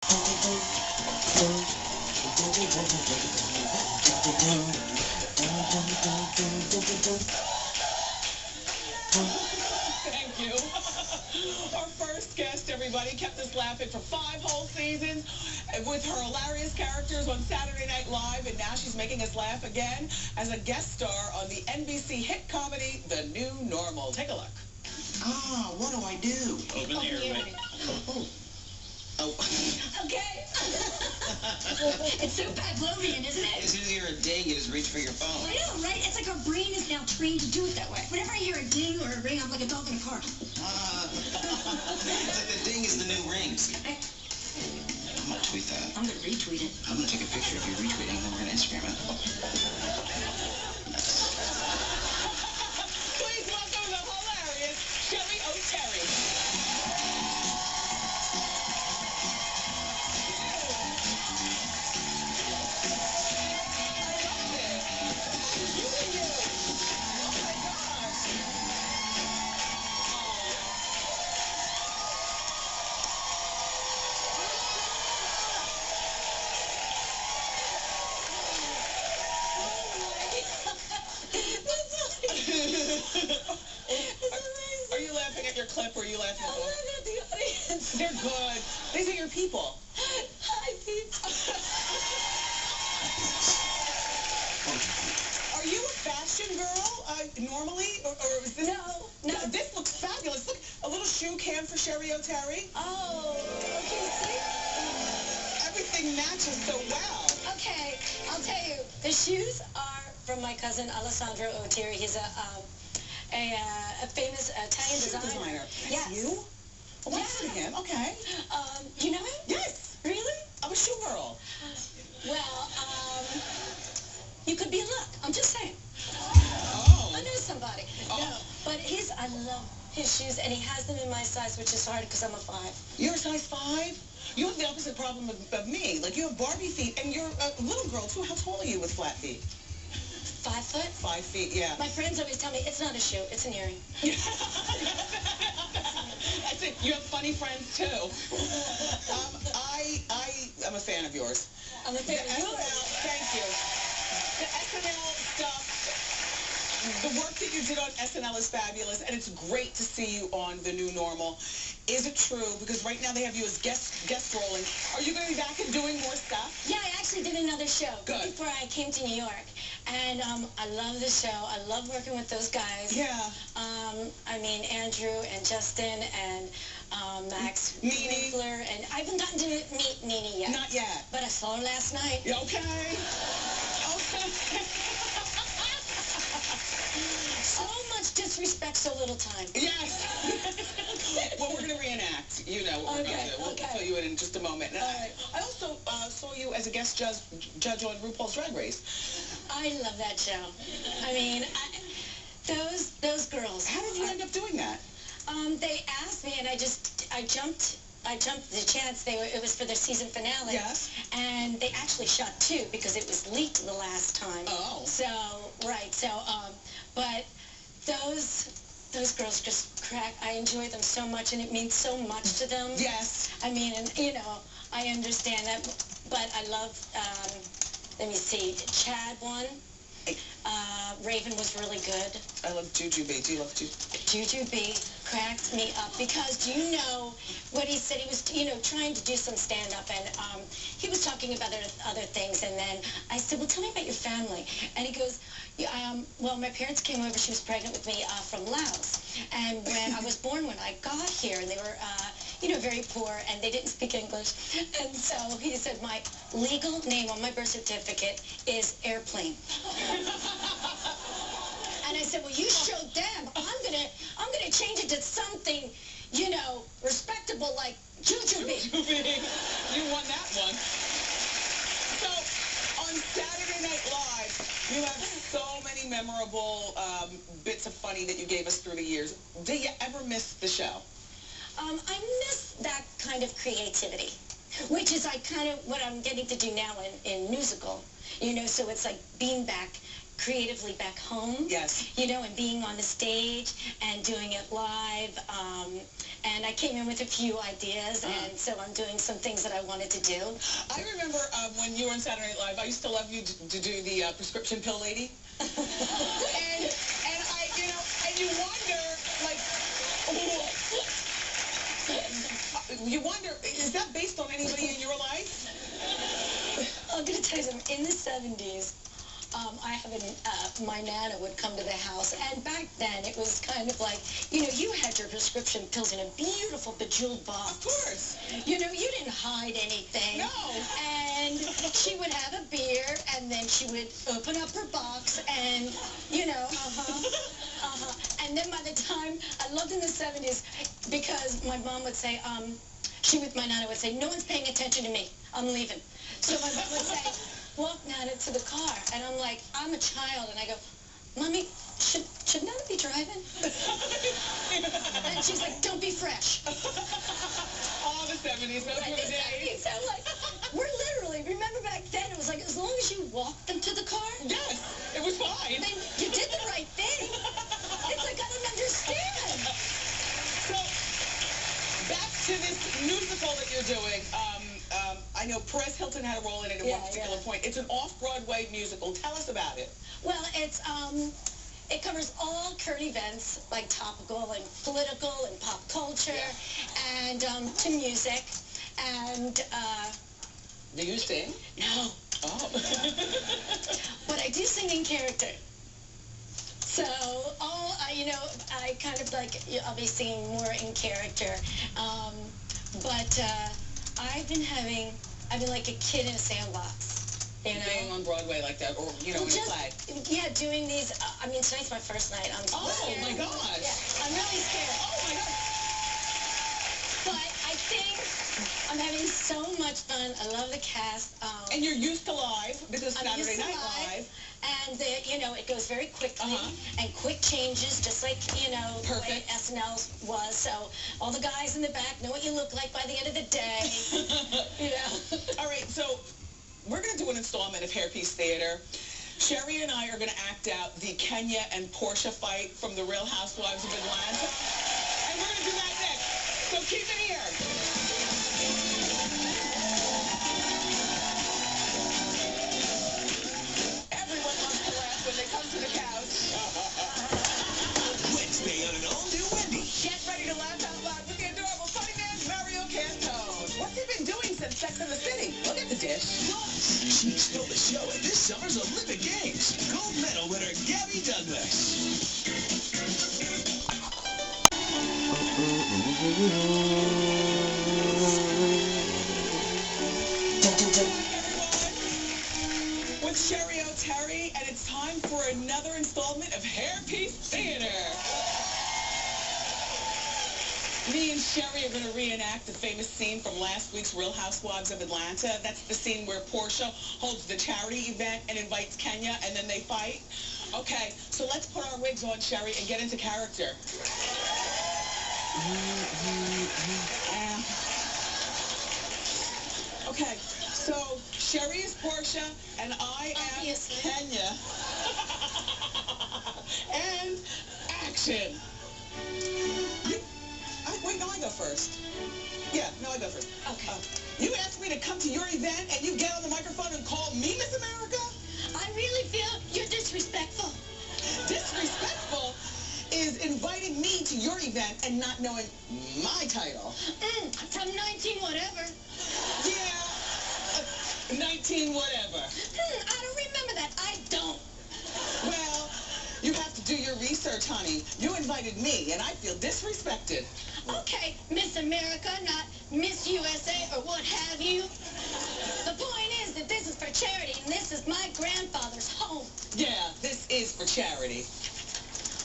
Thank you. Our first guest, everybody, kept us laughing for 5 whole seasons with her hilarious characters on Saturday Night Live, and now she's making us laugh again as a guest star on the NBC hit comedy, The New Normal. Take a look. Ah, what do I do? Open the air, ready? Oh. Okay. It's so Pavlovian, isn't it? As soon as you hear a ding, you just reach for your phone. I know, right? It's like our brain is now trained to do it that way. Whenever I hear a ding or a ring, I'm like a dog in a car. It's like the ding is the new rings. I'm gonna tweet that. I'm gonna retweet it. I'm gonna take a picture of you retweeting, and then we're gonna Instagram it. Please welcome the hilarious Cheri Oteri. Are you laughing at your clip or are you laughing at I'm laughing at the audience. They're good. These are your people. Hi, people. Are you a fashion girl normally? Or is this... No. This looks fabulous. Look, a little shoe cam for Cheri Oteri. Oh, okay, see? Everything matches so well. Okay, I'll tell you. The shoes are from my cousin Alessandro Oteri. He's a famous Italian Shoe designer. That's Yes. you? Oh, I've heard of him. Okay. You know him? Yes. Really? I'm a shoe girl. Well, you could be in luck. I'm just saying. Oh. I know somebody. Oh. No, but I love his shoes, and he has them in my size, which is hard because I'm a 5. You're a size 5? You have the opposite problem of me. Like, you have Barbie feet, and you're a little girl, too. How tall are you with flat feet? 5 foot? 5 feet, yeah. My friends always tell me it's not a shoe, it's an earring. That's it. You have funny friends, too. I'm a fan of yours. I'm a fan of SNL, yours. thank you. The SNL stuff, the work that you did on SNL is fabulous, and it's great to see you on The New Normal. Is it true? Because right now they have you as guest rolling. Are you going to be back and doing more stuff? Yeah, I actually did another show Good. before I came to New York. And I love the show. I love working with those guys. Yeah. I mean, Andrew and Justin and Max Nene. Winkler. And I haven't gotten to meet Nene yet. Not yet. But I saw her last night. You okay? Okay. So much disrespect, so little time. Yes. Well, we're going to reenact. You know what we're going to do. We'll fill you in just a moment. And I also saw you as a guest judge on RuPaul's Drag Race. I love that show. I mean, those girls. How did you end up doing that? They asked me, and I jumped the chance. It was for their season finale. Yes. And they actually shot 2 because it was leaked the last time. Oh. So, right. So, but those girls just crack. I enjoy them so much, and it means so much to them. Yes. I mean, and you know, I understand that, but I love, let me see, Chad won. Raven was really good. I love Jujubee. Do you love Jujubee cracked me up because, do you know what he said? He was, you know, trying to do some stand-up, and he was talking about other things, and then I said, well, tell me about your family. And he goes, yeah, well, my parents came over. She was pregnant with me from Laos, and when I was born, when I got here, and they were, you know, very poor, and they didn't speak English, and so he said, my legal name on my birth certificate is Airplane. And I said, well, you showed them. I'm gonna change it to something, you know, respectable like Jujubee. You won that one. So, on Saturday Night Live, you have so many memorable bits of funny that you gave us through the years. Did you ever miss the show? I miss that kind of creativity, which is like kind of what I'm getting to do now in musical. You know, so it's like being back creatively back home. Yes. You know, and being on the stage and doing it live. And I came in with a few ideas, and so I'm doing some things that I wanted to do. I remember when you were on Saturday Night Live, I used to love you to do the prescription pill lady. and I, you know, and you wonder, like, you wonder, is that based on anybody in your life? I'm going to tell you something. In the 70s, I have my Nana would come to the house, and back then it was kind of like, you know, you had your prescription pills in a beautiful bejeweled box. Of course. You know, you didn't hide anything. No. And she would have a beer, and then she would open up her box, and, you know, And then by the time, I loved in the 70s, because my mom would say, my Nana would say, no one's paying attention to me. I'm leaving. So my mom would say, walk Nana to the car. And I'm like, I'm a child. And I go, Mommy, should Nana be driving? And she's like, don't be fresh. All the 70s, those were the days. So like, we're literally, remember back then, it was like, as long as you walked them to the car. Yes, it was fine. Then you did the right thing. It's like, I don't understand. So, back to this musical that you're doing. I know Perez Hilton had a role in it at one particular point. It's an off-Broadway musical. Tell us about it. Well, it covers all current events, like topical and political and pop culture, and to music. And do you sing? No. Oh. But I do sing in character. So, you know, I kind of like, I'll be singing more in character. But I've been like a kid in a sandbox, you know? Being on Broadway like that, or, you know, in a play. Yeah, doing these, I mean, tonight's my first night. I'm Oh, scared. my gosh. Yeah, I'm really scared. Oh, my gosh. But I think I'm having so much fun. I love the cast. And you're used to live, because I'm used Saturday to Night Live. And, you know, it goes very quickly, and quick changes, just like, you know, the way SNL was. So all the guys in the back know what you look like by the end of the day, you know. All right, so we're going to do an installment of Hairpiece Theater. Cheri and I are going to act out the Kenya and Portia fight from The Real Housewives of Atlanta. And we're going to do that next. So keep it here. To the couch. Wednesday on an all-new Wendy. Get ready to laugh out loud with the adorable funny man, Mario Cantone. What's he been doing since Sex and the City? Look at the dish. She stole the show at this summer's Olympic Games. Gold medal winner Gabby Douglas. With Cheri Oteri, and it's time for another installment of Hairpiece Theater. Me and Cheri are going to reenact the famous scene from last week's Real Housewives of Atlanta. That's the scene where Portia holds the charity event and invites Kenya, and then they fight. Okay, so let's put our wigs on, Cheri, and get into character. Okay, so Cheri is Portia, and I am Kenya. And action. Wait, no, I go first. Yeah, no, I go first. Okay. You asked me to come to your event, and you get on the microphone and call me Miss America? I really feel you're disrespectful. Disrespectful is inviting me to your event and not knowing my title. From 19 whatever. Yeah, 19 whatever. I don't remember that. I don't. Well, you have to do your research, honey. You invited me, and I feel disrespected. Okay, Miss America, not Miss USA or what have you. The point is that this is for charity, and this is my grandfather's home. Yeah, this is for charity.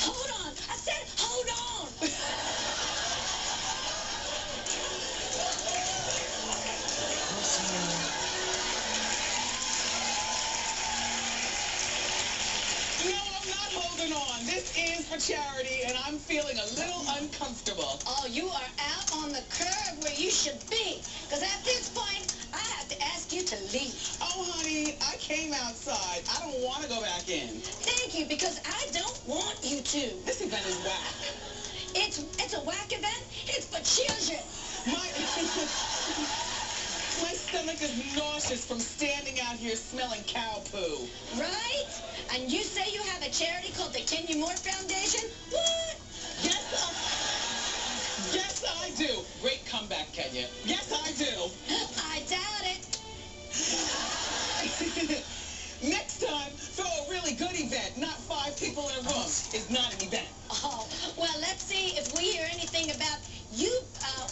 Hold on. I said hold on. No, I'm not holding on. This is for charity, and I'm feeling a little uncomfortable. Oh, you are out on the curb where you should be. Because at this point, I have to ask you to leave. Oh, honey, I can't. came outside. I don't want to go back in. Thank you, because I don't want you to. This event is whack. It's a whack event. It's for children. My stomach is nauseous from standing out here smelling cow poo. Right? And you say you have a charity called the Kenya Moore Foundation? What? Yes, I do. Great comeback, Kenya. Yes, I do. I doubt it. Next time, throw a really good event, not 5 people in a room. Is not an event. Oh, well, let's see if we hear anything about you,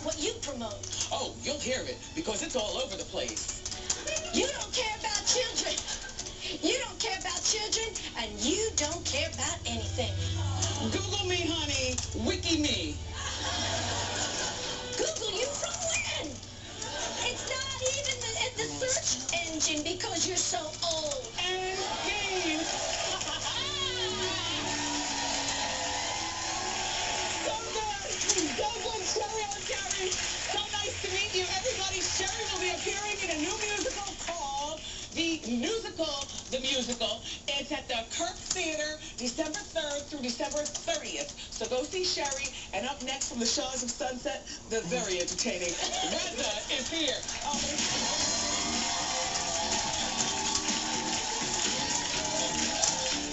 what you promote. Oh, you'll hear it, because it's all over the place. You don't care about children. You don't care about children, and you don't care about anything. Google me, honey. Wiki me. Google you from when? It's not even the search engine because you're so old. And game. So good, Cheri Oteri. So nice to meet you, everybody. Cheri will be appearing in a new musical called The Musical. It's at the Kirk Theater, December 3rd through December 30th. So go see Cheri. And up next from the Shores of Sunset, the very entertaining Wendy is here.